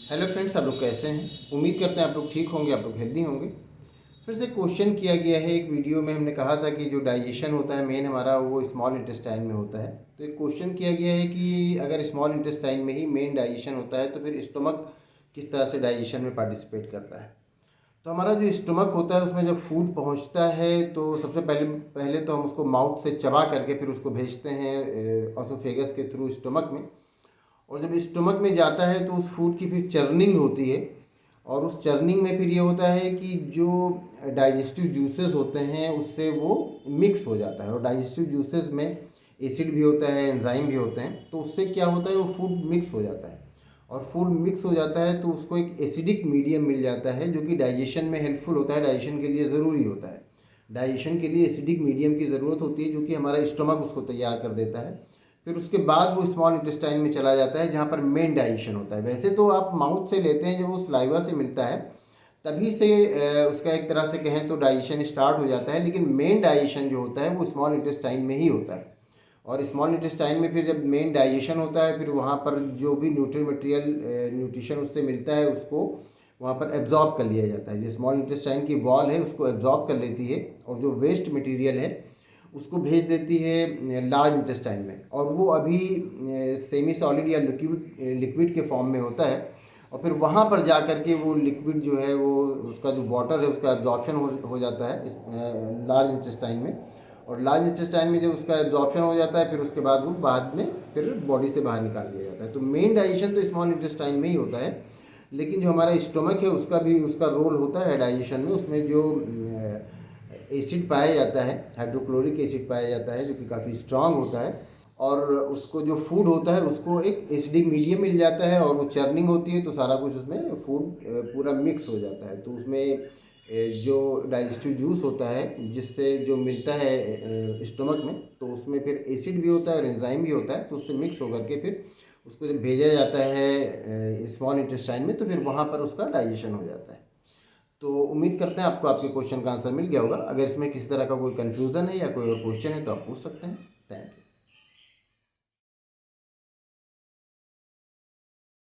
Hello friends, आप लोग कैसे हैं? उम्मीद करते हैं आप लोग ठीक होंगे, आप लोग हेल्दी होंगे। फिर से क्वेश्चन किया गया है एक वीडियो में। हमने कहा था कि जो डाइजेशन होता है मेन हमारा वो स्मॉल इंटेस्टाइन में होता है। तो एक क्वेश्चन किया गया है कि अगर स्मॉल इंटेस्टाइन में ही मेन डाइजेशन होता है तो फिर स्टोमक किस तरह से डाइजेशन में पार्टिसिपेट करता है। तो हमारा जो स्टोमक होता है उसमें जब फूड पहुंचता है तो सबसे पहले पहले तो हम उसको माउथ से चबा करके फिर उसको भेजते हैं ऑसोफेगस के थ्रू स्टोमक में। और जब स्टोमक में जाता है तो उस फूड की फिर चर्निंग होती है। और उस चर्निंग में फिर ये होता है कि जो डाइजेस्टिव जूसेस होते हैं उससे वो मिक्स हो जाता है। और डाइजेस्टिव जूसेस में एसिड भी होता है, एंजाइम भी होते हैं, तो उससे क्या होता है वो फूड मिक्स हो जाता है। और फूड मिक्स हो जाता है तो उसको एक एसिडिक मीडियम मिल जाता है जो कि डाइजेशन में हेल्पफुल होता है, डाइजेशन के लिए ज़रूरी होता है। डाइजेशन के लिए एसिडिक मीडियम की ज़रूरत होती है जो कि हमारा स्टोमक उसको तैयार कर देता है। फिर उसके बाद वो स्मॉल इंटेस्टाइन में चला जाता है जहाँ पर मेन डाइजेशन होता है। वैसे तो आप माउथ से लेते हैं, जब वो सलाइवा से मिलता है तभी से उसका एक तरह से कहें तो डाइजेशन स्टार्ट हो जाता है, लेकिन मेन डाइजेशन जो होता है वो स्मॉल इंटेस्टाइन में ही होता है। और स्मॉल इंटेस्टाइन में फिर जब मेन डाइजेशन होता है फिर वहाँ पर जो भी न्यूट्रिशन उससे मिलता है उसको वहाँ पर एब्जॉर्ब कर लिया जाता है। जो स्मॉल इंटेस्टाइन की वॉल है उसको एब्जॉर्ब कर लेती है और जो वेस्ट मटेरियल है उसको भेज देती है लार्ज इंटेस्टाइन में। और वो अभी सेमी सॉलिड या लिक्विड के फॉर्म में होता है। और फिर वहाँ पर जा कर के वो लिक्विड जो है वो उसका जो वाटर है उसका एब्जॉर्प्शन हो जाता है लार्ज इंटेस्टाइन में। और लार्ज इंटेस्टाइन में जब उसका एब्जॉर्प्शन हो जाता है फिर उसके बाद वो बाद में फिर बॉडी से बाहर निकाल दिया जाता है। तो मेन डाइजेशन तो स्मॉल इंटेस्टाइन में ही होता है, लेकिन जो हमारा स्टोमक है उसका भी उसका रोल होता है डाइजेशन में। उसमें जो एसिड पाया जाता है, हाइड्रोक्लोरिक एसिड पाया जाता है जो कि काफ़ी स्ट्रांग होता है। और उसको जो फूड होता है उसको एक एसिडिक मीडियम मिल जाता है और वो चर्निंग होती है तो सारा कुछ उसमें फूड पूरा मिक्स हो जाता है। तो उसमें जो डाइजेस्टिव जूस होता है जिससे जो मिलता है स्टोमक में, तो उसमें फिर एसिड भी होता है और एंजाइम भी होता है, तो उससे मिक्स होकर के फिर उसको जब भेजा जाता है स्मॉल इंटेस्टाइन में तो फिर वहाँ पर उसका डाइजेशन हो जाता है। तो उम्मीद करते हैं आपको आपके क्वेश्चन का आंसर मिल गया होगा। अगर इसमें किसी तरह का कोई कन्फ्यूज़न है या कोई और क्वेश्चन है तो आप पूछ सकते हैं। Thank you.